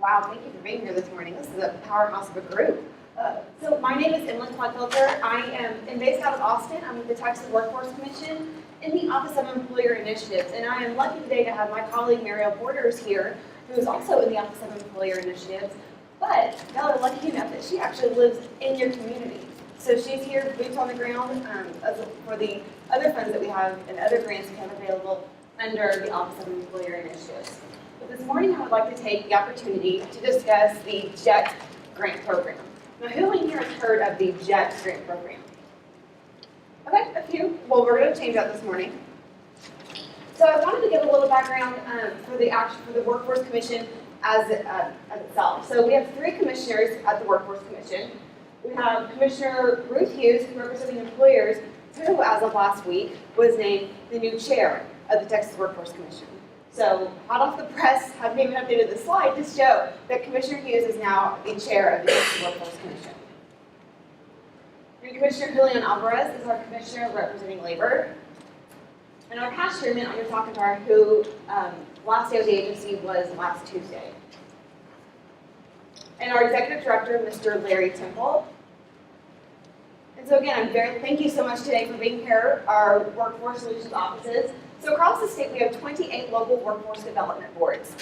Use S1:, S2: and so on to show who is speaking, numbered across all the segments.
S1: Wow, thank you for being here this morning. This is a powerhouse of a group. So my name is Emily Clodfelter. I am based out of Austin. I'm with the Texas Workforce Commission in the Office of Employer Initiatives. And I am lucky today to have my colleague Mariel Borders here, who is also in the Office of Employer Initiatives. But y'all are lucky enough that she actually lives in your community. So she's here, boots on the ground, for the other funds that we have and other grants we have available under the Office of Employer Initiatives. But this morning I would like to take the opportunity to discuss the JET grant program. Now, who in here has heard of the JET grant program? Okay, a few. Well, we're going to change that this morning. So I wanted to give a little background for the Workforce Commission as itself. So we have 3 commissioners at the Workforce Commission. We have Commissioner Ruth Hughes, representing employers, who, as of last week, was named the new chair of the Texas Workforce Commission. So, hot off the press, haven't even updated the slide to show that Commissioner Hughes is now the chair of the Texas Workforce Commission. And Commissioner Julian Alvarez is our commissioner representing labor. And our past chairman, Andres Alcantar, who last day of the agency was last Tuesday. And our executive director, Mr. Larry Temple. And so again, thank you so much today for being here, our Workforce Solutions offices. So across the state, we have 28 local workforce development boards.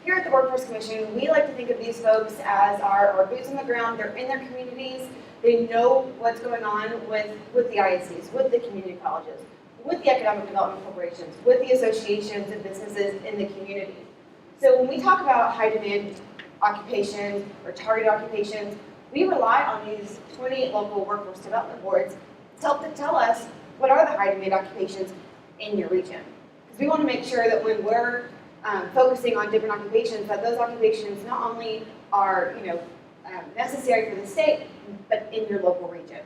S1: Here at the Workforce Commission, we like to think of these folks as our boots on the ground. They're in their communities. They know what's going on with the ISCs, with the community colleges, with the economic development corporations, with the associations and businesses in the community. So when we talk about high demand occupations or target occupations, we rely on these 28 local workforce development boards to tell us what are the high demand occupations in your region. Because we want to make sure that when we're focusing on different occupations, that those occupations not only are necessary for the state, but in your local region.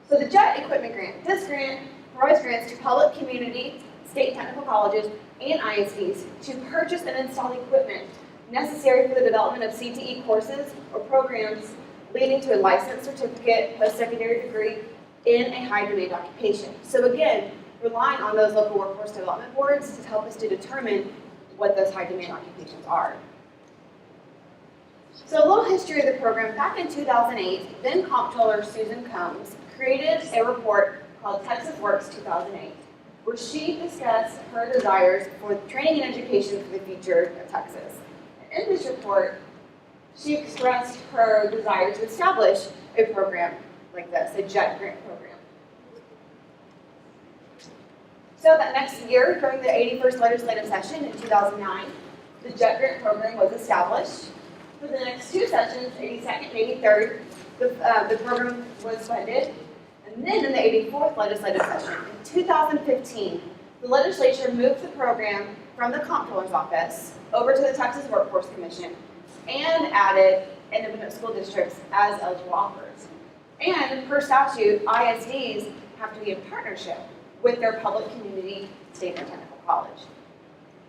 S1: So the JET Equipment Grant, this grant provides grants to public, community, state technical colleges, and ISDs to purchase and install equipment necessary for the development of CTE courses or programs leading to a licensed certificate, post-secondary degree in a high-demand occupation. So again, relying on those local workforce development boards to help us to determine what those high-demand occupations are. So a little history of the program. Back in 2008, then Comptroller Susan Combs created a report called Texas Works 2008, where she discussed her desires for training and education for the future of Texas. In this report, she expressed her desire to establish a program like this, a JET grant program. So that next year, during the 81st legislative session in 2009, the JET grant program was established. For the next 2 sessions, 82nd and 83rd, the program was funded. And then in the 84th legislative session, in 2015, the legislature moved the program from the Comptroller's office over to the Texas Workforce Commission and added independent school districts as eligible offers. And per statute, ISDs have to be in partnership with their public, community, state, or technical college.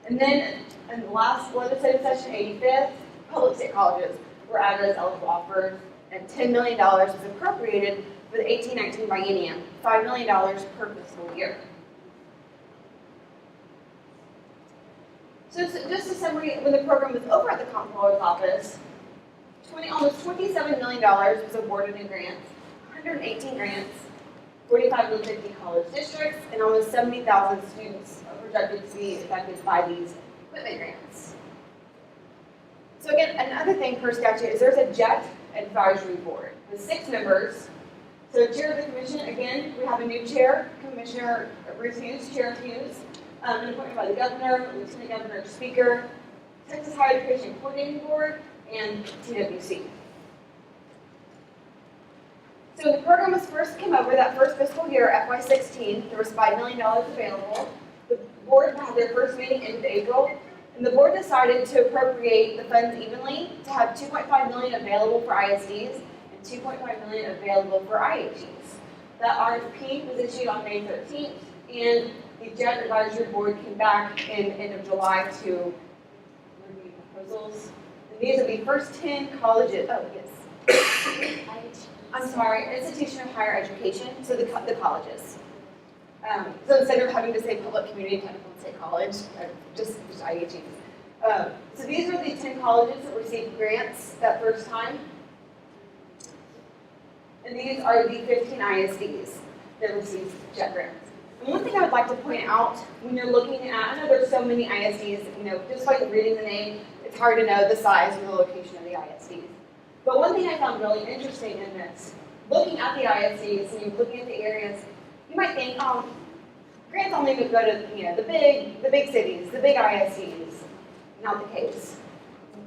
S1: And then in the last legislative session, 85th, public state colleges were added as eligible offers, and $10 million was appropriated for the 18-19 biennium, $5 million per fiscal year. So just a summary, when the program was over at the Comptroller's office, almost $27 million was awarded in grants, 118 grants, 45 of 50 college districts, and almost 70,000 students are projected to be affected by these equipment grants. So again, another thing per statute is there's a JET advisory board with 6 members. So chair of the commission, again, we have a new chair, Commissioner Ruth Hughes, Chair Hughes, an appointment by the governor, lieutenant governor, speaker, Texas Higher Education Coordinating Board, and TWC. So when the program was first came over, that first fiscal year, FY16, there was $5 million available. The board had their first meeting in April, and the board decided to appropriate the funds evenly to have $2.5 million available for ISDs and $2.5 million available for IHEs. That RFP was issued on May 13th, and the JET Advisory Board came back in end of July to review proposals. And these are the first 10 colleges. Oh, yes. I'm sorry, institution of higher education, so the colleges. So instead of having to say public, community, technical, and state college, just IHEs. So these are the 10 colleges that received grants that first time. And these are the 15 ISDs that received JET grants. And one thing I would like to point out when you're looking at, I know there's so many ISDs, just by reading the name, it's hard to know the size or the location of the ISDs. But one thing I found really interesting in this, looking at the ISDs and you're looking at the areas, you might think, oh, grants only would go to the big cities, the big ISDs. Not the case.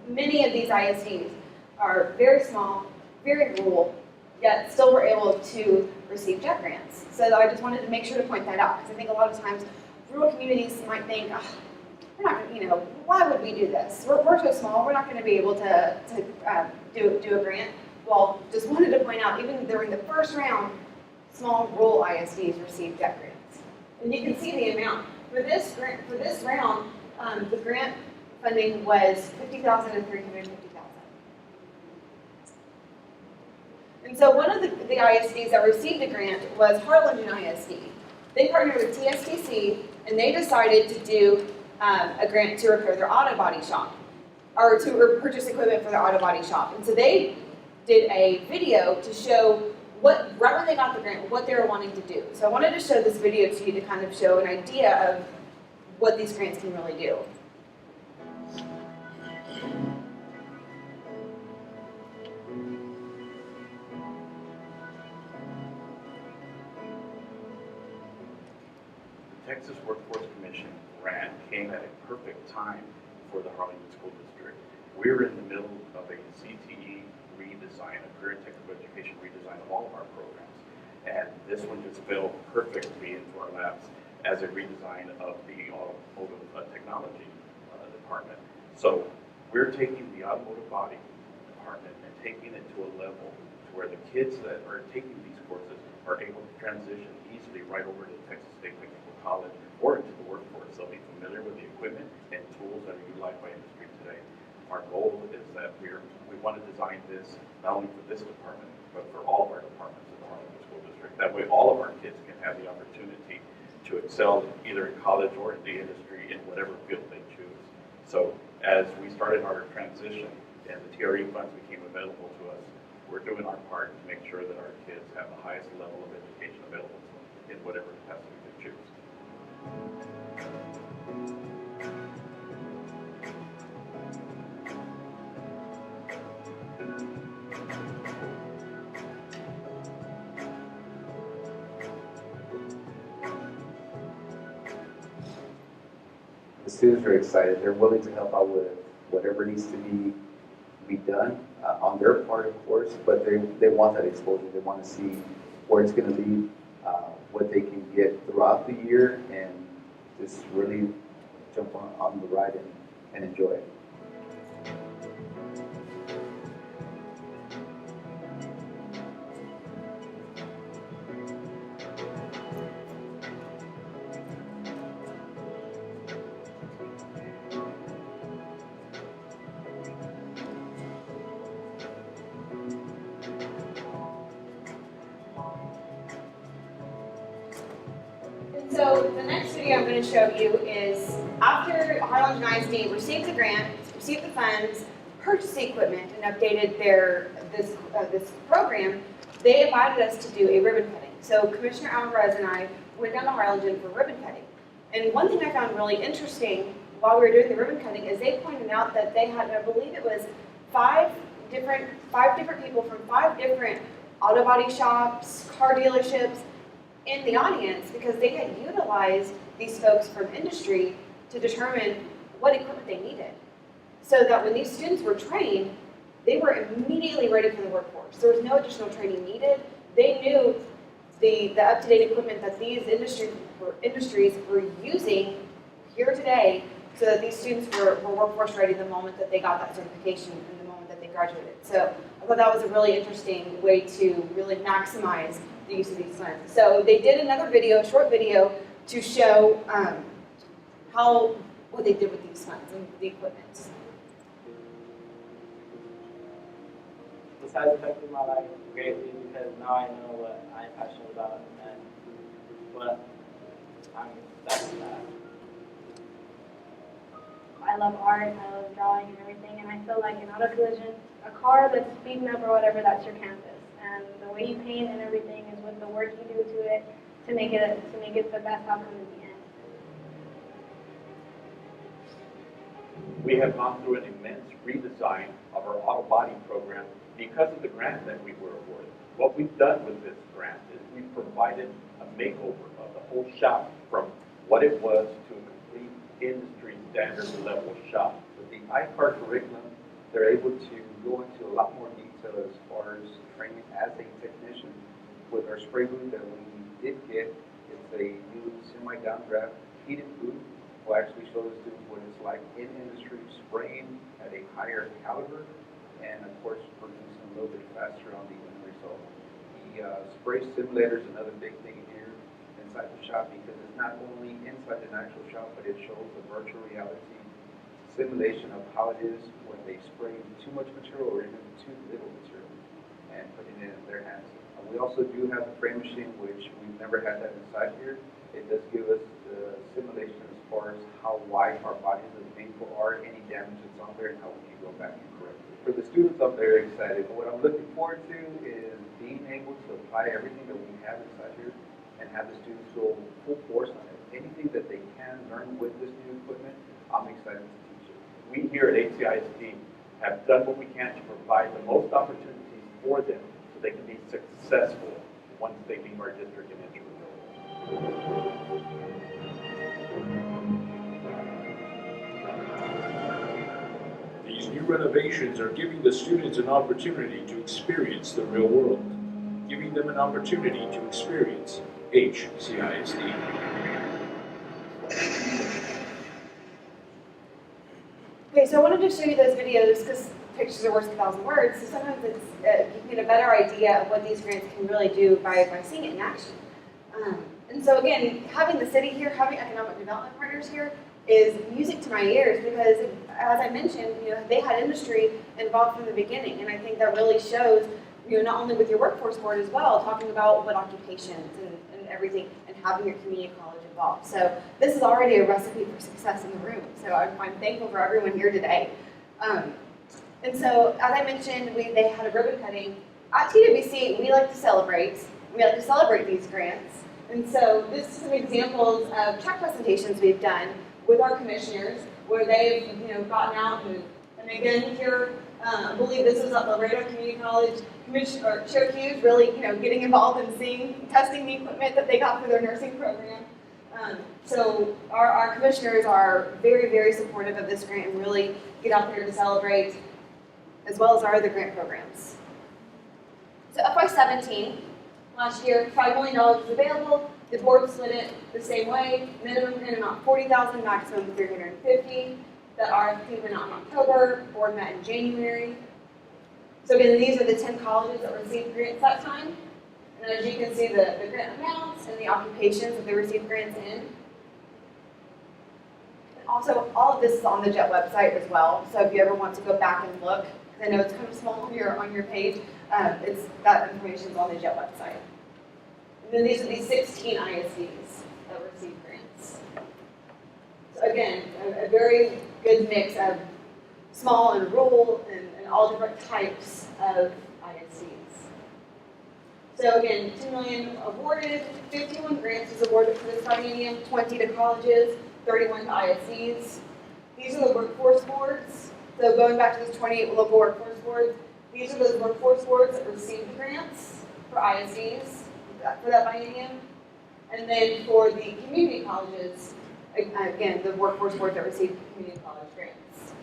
S1: Many of these ISDs are very small, very rural, yet still were able to receive JET grants. So I just wanted to make sure to point that out, because I think a lot of times rural communities might think, oh, we're not, why would we do this? We're so small, we're not going to be able to do a grant. Well, just wanted to point out, even during the first round, small rural ISDs received JET grants. And you can see the amount. For this round, the grant funding was $50,000 and $350,000. And so one of the ISDs that received a grant was Harlingen ISD. They partnered with TSTC, and they decided to do a grant to repair their auto body shop, or to purchase equipment for their auto body shop. And so they did a video to show right when they got the grant, what they were wanting to do. So I wanted to show this video to you to kind of show an idea of what these grants can really do.
S2: The Texas Workforce Commission grant came at a perfect time for the Harlingen School District. We're in the middle of a CTE redesign, a career and technical education redesign of all of our programs. And this one just fell perfectly into our laps as a redesign of the automotive technology department. So we're taking the automotive body department and taking it to a level to where the kids that are taking these courses are able to transition easily right over to Texas State Technical College or into the workforce. They'll be familiar with the equipment and tools that are utilized by industry today. Our goal is that we want to design this not only for this department, but for all of our departments in the Harlingen School District. That way all of our kids can have the opportunity to excel either in college or in the industry in whatever field they choose. So as we started our transition and the TRE funds became available to us, we're doing our part to make sure that our kids have the highest level of education available to them in whatever capacity they choose.
S3: The students are excited. They're willing to help out with whatever needs to be done on their part, of course, but they want that exposure. They want to see where it's going to lead, what they can get throughout the year, and just really jump on the ride and enjoy it.
S1: So the next video I'm going to show you is after Harlingen ISD received the grant, received the funds, purchased the equipment, and updated this program, they invited us to do a ribbon cutting. So Commissioner Alvarez and I went down to Harlingen for ribbon cutting. And one thing I found really interesting while we were doing the ribbon cutting is they pointed out that they had, I believe it was five different people from 5 different auto body shops, car dealerships, in the audience, because they had utilized these folks from industry to determine what equipment they needed. So that when these students were trained, they were immediately ready for the workforce. There was no additional training needed. They knew the up-to-date equipment that these industries were using here today, so that these students were workforce ready the moment that they got that certification and the moment that they graduated. So I thought that was a really interesting way to really maximize the use of these funds. So they did another video, a short video, to show what they did with these funds and the equipment.
S4: This has affected my life greatly because now I know what I'm passionate about and what I'm passionate about.
S5: I love art, I drawing and everything. And I feel like in auto collision, a car that's speeding up or whatever, that's your canvas. And the way you paint and everything is with the work you do to it to make it the best outcome in the end.
S2: We have gone through an immense redesign of our auto body program because of the grant that we were awarded. What we've done with this grant is we've provided a makeover of the whole shop from what it was to a complete industry standard level shop.
S3: With the I-CAR curriculum, they're able to go into a lot more detail as far as training as a technician. With our spray booth that we did get, it's a new semi-downdraft heated booth. Will actually show the students what it's like in industry, spraying at a higher caliber, and of course producing a little bit faster on the end result. The spray simulator is another big thing here inside the shop because it's not only inside the actual shop, but it shows the virtual reality simulation of how it is when they spray too much material or even too little material and putting it in their hands. We also do have the frame machine, which we've never had that inside here. It does give us the simulation as far as how wide our bodies of the vehicle are, any damage that's on there, and how we can go back and correct it. For the students, I'm very excited. What I'm looking forward to is being able to apply everything that we have inside here and have the students go full force on it. Anything that they can learn with this new equipment, I'm excited to teach it.
S2: We here at HCISD have done what we can to provide the most opportunities for them so they can be successful once they leave our district and enter the building.
S6: These new renovations are giving the students an opportunity to experience the real world, giving them an opportunity to experience HCISD.
S1: Okay, so I wanted to show you those videos because pictures are worth 1,000 words. So sometimes it's, you can get a better idea of what these grants can really do by seeing it in action. And so again, having the city here, having economic development partners here is music to my ears because, as I mentioned, they had industry involved from the beginning, and I think that really shows, not only with your workforce board as well, talking about what occupations and everything, and having your community college involved. So this is already a recipe for success in the room. So I'm thankful for everyone here today. And so, as I mentioned, they had a ribbon cutting. At TWC, we like to celebrate. We like to celebrate these grants. And so this is some examples of track presentations we've done with our commissioners, where they've gotten out and again here, I believe this was at Laredo Community College. Chair Hughes really getting involved in testing the equipment that they got for their nursing program. So our commissioners are very, very supportive of this grant and really get out there to celebrate, as well as our other grant programs. So FY17, last year, $5 million was available. The board split it the same way. Minimum grant amount $40,000, maximum $350,000. The RFP went out in October. Board met in January. So again, these are the 10 colleges that received grants that time. And as you can see, the grant amounts and the occupations that they received grants in. And also, all of this is on the JET website as well. So if you ever want to go back and look, because I know it's kind of small on your page, that information is on the JET website. And then these are the 16 ISDs that received grants. So again, a very good mix of small and rural and all different types of ISDs. So again, $2 million awarded, 51 grants was awarded for this biennium, 20 to colleges, 31 to ISDs. These are the workforce boards. So going back to those 28 local workforce boards, these are those workforce boards that received the grants for ISDs for that biennium. And then for the community colleges, again, the workforce board that received community college grants.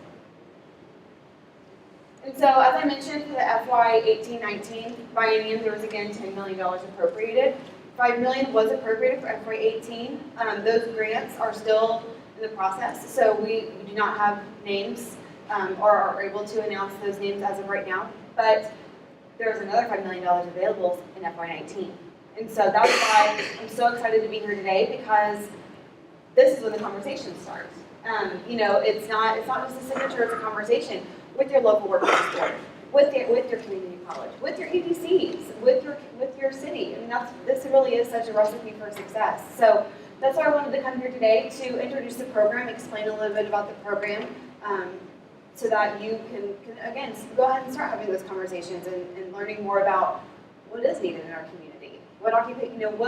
S1: And so, as I mentioned, for the FY 18-19 biennium, there was again $10 million appropriated. $5 million was appropriated for FY 18. Those grants are still in the process, so we do not have names or are able to announce those names as of right now. But there's another $5 million available in FY 19. And so that's why I'm so excited to be here today, because this is when the conversation starts. It's not just a signature, it's a conversation with your local workforce board, with your community college, with your EDCs, with your city. And this really is such a recipe for success. So that's why I wanted to come here today to introduce the program, explain a little bit about the program, so that you can again, go ahead and start having those conversations and learning more about what is needed in our community. What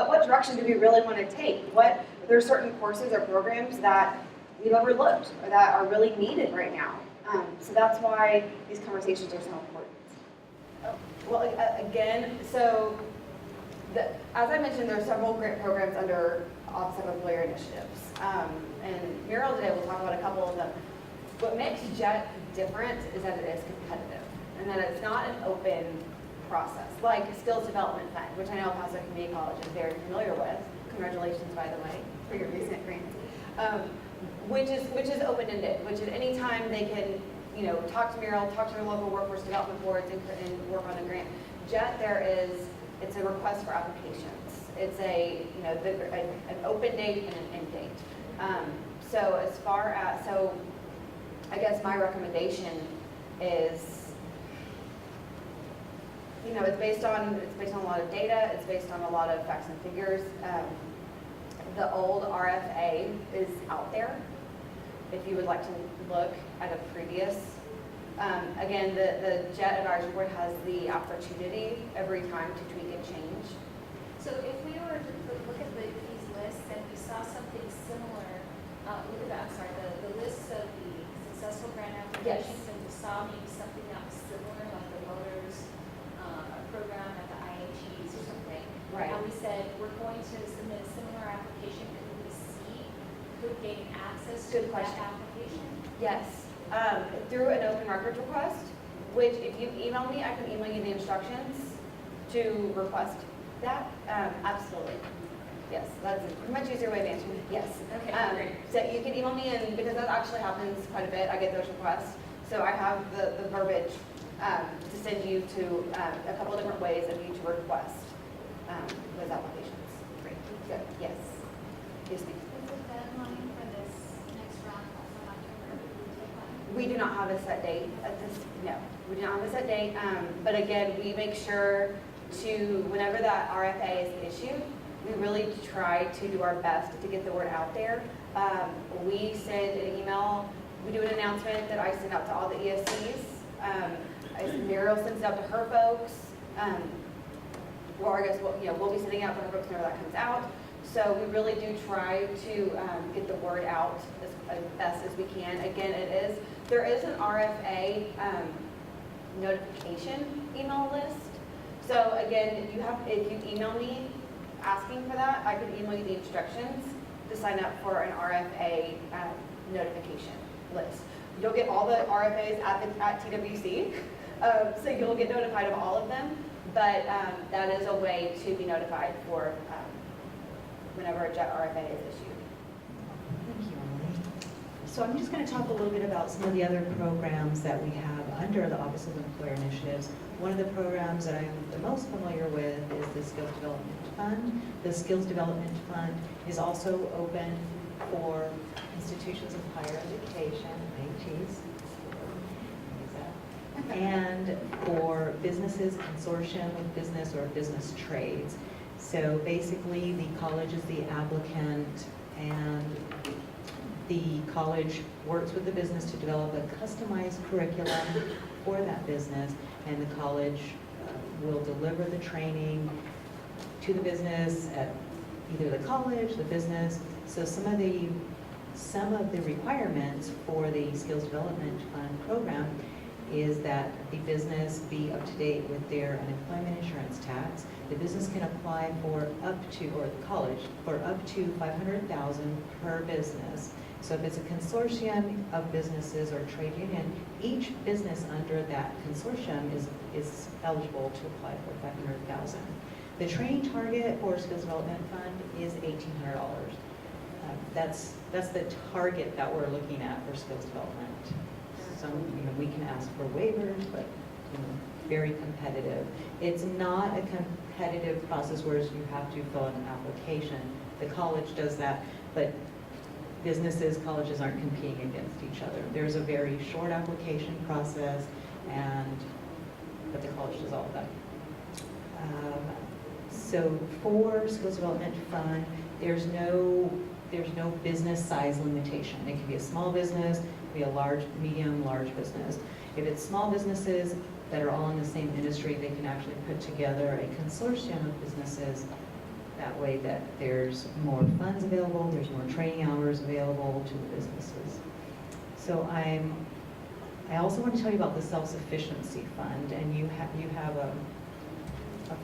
S1: what direction do we really want to take? There are certain courses or programs that we've overlooked or that are really needed right now. So that's why these conversations are so important. Well, again, so as I mentioned, there are several grant programs under Office of Employer Initiatives. And Muriel today will talk about a couple of them. What makes JET different is that it is competitive and that it's not an open process, like Skills Development Fund, which I know Paso Community College is very familiar with. Congratulations, by the way, for your recent grant. Which is open-ended, which at any time they can, talk to Muriel, talk to their local workforce development boards and work on a grant. JET, it's a request for applications. It's an open date and an end date. So I guess my recommendation is, it's based on a lot of data. It's based on a lot of facts and figures. The old RFA is out there. If you would like to look at a previous, again, the JET Advisory Board has the opportunity every time to tweak and change.
S7: So if we were to look at these lists and we saw something similar, the lists of the successful grant applications, and we saw maybe something that was similar, like the voters program at the IHEs or something.
S1: Right.
S7: And we said, we're going to submit a similar application, could gain access to
S1: Good
S7: that
S1: question.
S7: application?
S1: Yes, through an open records request, which if you email me, I can email you the instructions to request that. Absolutely. Yes, that's a much easier way of answering it. Yes.
S7: Okay, great.
S1: So you can email me, and because that actually happens quite a bit, I get those requests. So I have the verbiage to send you to a couple of different ways of you to request those applications. Great. Good. Yes. Yes, ma'am.
S7: Is the deadline for this next round also October?
S1: We do not have a set date at this, no, we do not have a set date. But again, we make sure to, whenever that RFA is issued, we really try to do our best to get the word out there. We send an email, we do an announcement that I send out to all the ESCs. Muriel sends it out to her folks. Or I guess we'll be sending out to her folks whenever that comes out. So we really do try to get the word out as best as we can. Again, there is an RFA notification email list. So again, if you email me asking for that, I can email you the instructions to sign up for an RFA notification list. You'll get all the RFAs at TWC, so you'll get notified of all of them. But that is a way to be notified for whenever a JET RFA is issued.
S8: Thank you, Emily. So I'm just going to talk a little bit about some of the other programs that we have under the Office of Employer Initiatives. One of the programs that I'm the most familiar with is the Skills Development Fund. The Skills Development Fund is also open for institutions of higher education, IHEs, and for businesses, consortium of business or business trades. So basically, the college is the applicant, and the college works with the business to develop a customized curriculum for that business, and the college will deliver the training to the business at either the college, the business. So some of the requirements for the Skills Development Fund program is that the business be up to date with their unemployment insurance tax. The business can apply for up to, or the college, for up to $500,000 per business. So if it's a consortium of businesses or trade union, each business under that consortium is eligible to apply for $500,000. The training target for Skills Development Fund is $1,800. That's the target that we're looking at for skills development. Some, we can ask for waivers, but very competitive. It's not a competitive process where you have to fill out an application. The college does that, but businesses, colleges aren't competing against each other. There's a very short application process, but the college does all of that. So for Skills Development Fund, there's no there's no business size limitation. It can be a small business, it can be a large, medium, large business. If it's small businesses that are all in the same industry, they can actually put together a consortium of businesses. That way that there's more funds available, there's more training hours available to the businesses. So I also want to tell you about the Self-Sufficiency Fund, and you have a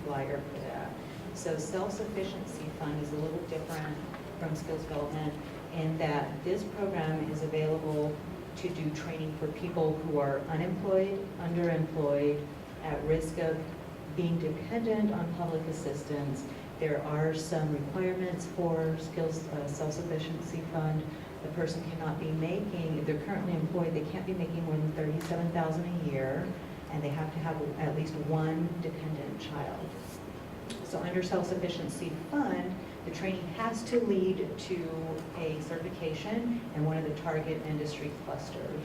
S8: flyer for that. So Self-Sufficiency Fund is a little different from skills development in that this program is available to do training for people who are unemployed, underemployed, at risk of being dependent on public assistance. There are some requirements for skills self-sufficiency fund. The person cannot be making, if they're currently employed, they can't be making more than $37,000 a year, and they have to have at least one dependent child. So under self-sufficiency fund, the training has to lead to a certification in one of the target industry clusters.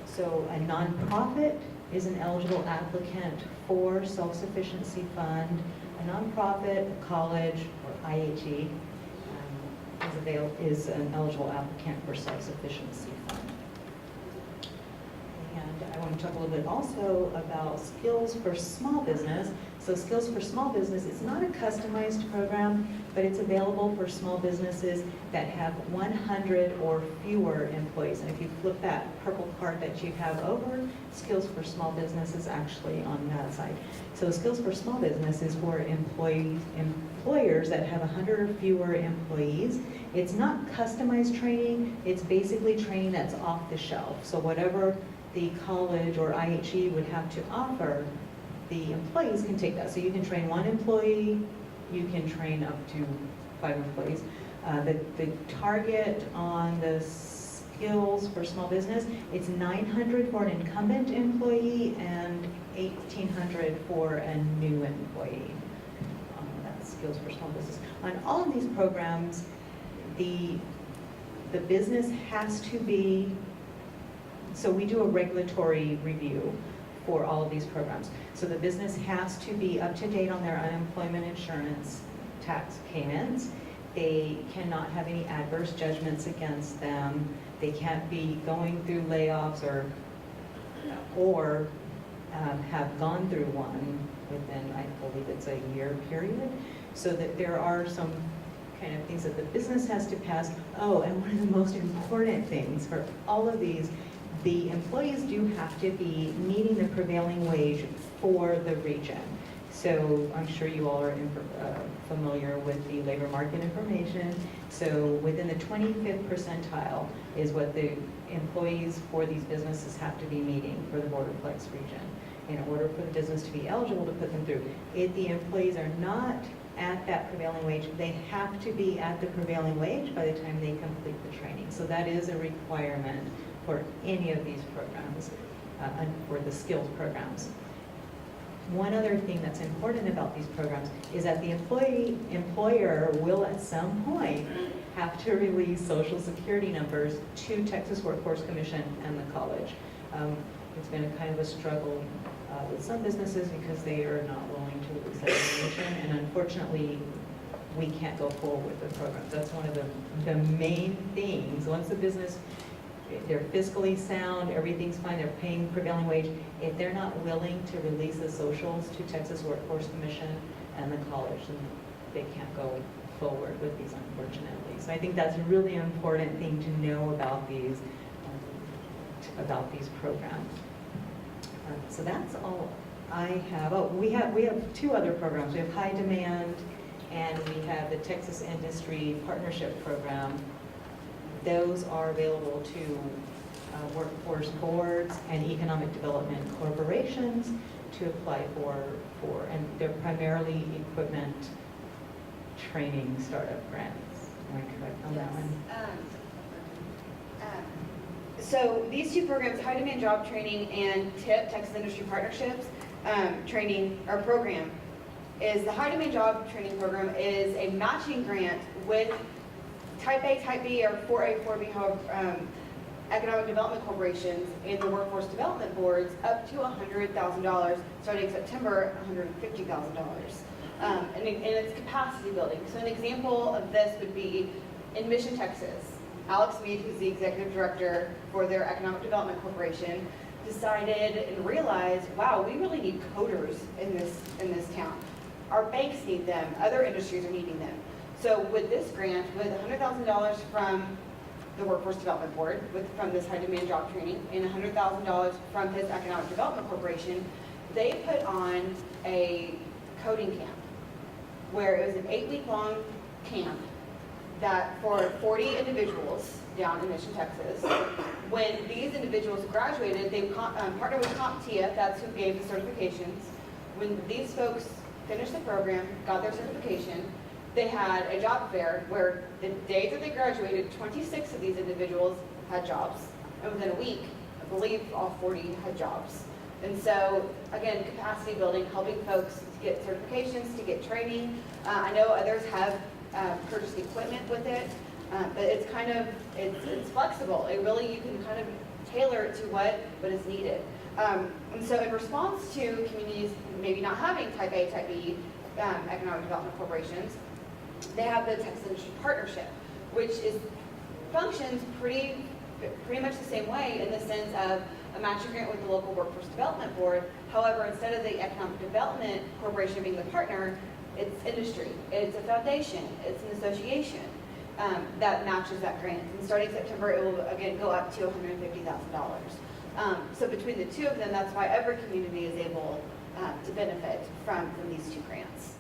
S8: So a nonprofit is an eligible applicant for self-sufficiency fund. A nonprofit, a college, or IHE is an eligible applicant for self-sufficiency fund. And I want to talk a little bit also about skills for small business. So skills for small business, it's not a customized program, but it's available for small businesses that have 100 or fewer employees. And if you flip that purple card that you have over, skills for small business is actually on that side. So skills for small business is for employers that have 100 or fewer employees. It's not customized training, it's basically training that's off the shelf. So whatever the college or IHE would have to offer, the employees can take that. So you can train one employee, you can train up to 5 employees. The target on the skills for small business, it's $900 for an incumbent employee and $1,800 for a new employee. That's skills for small business. On all of these programs, the business has to be, so we do a regulatory review for all of these programs. So the business has to be up to date on their unemployment insurance tax payments. They cannot have any adverse judgments against them. They can't be going through layoffs or have gone through one within, I believe it's a year period. So that there are some kind of things that the business has to pass. Oh, and one of the most important things for all of these, the employees do have to be meeting the prevailing wage for the region. So I'm sure you all are familiar with the labor market information. So within the 25th percentile is what the employees for these businesses have to be meeting for the Borderplex region in order for the business to be eligible to put them through. If the employees are not at that prevailing wage, they have to be at the prevailing wage by the time they complete the training. So that is a requirement for any of these programs, for the skills programs. One other thing that's important about these programs is that the employer will at some point have to release Social Security numbers to Texas Workforce Commission and the college. It's been a kind of a struggle with some businesses because they are not willing to release that information, and unfortunately, we can't go forward with the program. That's one of the main things. Once the business, they're fiscally sound, everything's fine, they're paying prevailing wage. If they're not willing to release the socials to Texas Workforce Commission and the college, then they can't go forward with these, unfortunately. So I think that's a really important thing to know about these programs. So that's all I have. Oh, we have 2 other programs. We have High Demand, and we have the Texas Industry Partnership Program. Those are available to workforce boards and economic development corporations to apply for, and they're primarily equipment training startup grants. Am I correct on that one?
S1: So these 2 programs, High Demand Job Training and TIP, Texas Industry Partnerships training or program, is the High Demand Job Training Program is a matching grant with Type A, Type B, or 4A, 4B, economic development corporations and the workforce development boards up to $100,000, starting September, $150,000. And it's capacity building. So an example of this would be in Mission, Texas, Alex Mead, who's the executive director for their Economic Development Corporation, decided and realized, wow, we really need coders in this town. Our banks need them, other industries are needing them. So with this grant, with $100,000 from the Workforce Development Board, from this high demand job training, and $100,000 from his Economic Development Corporation, they put on a coding camp, where it was an 8-week-long camp that for 40 individuals down in Mission, Texas. When these individuals graduated, they partnered with CompTIA, that's who gave the certifications. When these folks finished the program, got their certification, they had a job fair where the day that they graduated, 26 of these individuals had jobs. And within a week, I believe all 40 had jobs. And so, again, capacity building, helping folks to get certifications, to get training. I know others have purchased equipment with it, but it's kind of, it's flexible. It really, you can kind of tailor it to what is needed. And so in response to communities maybe not having type A, type B economic development corporations, they have the Texas Industry Partnership, which functions pretty much the same way in the sense of a matching grant with the local Workforce Development Board. However, instead of the Economic Development Corporation being the partner, it's industry, it's a foundation, it's an association that matches that grant. And starting September, it will again go up to $150,000. So between the two of them, that's why every community is able to benefit from these two grants.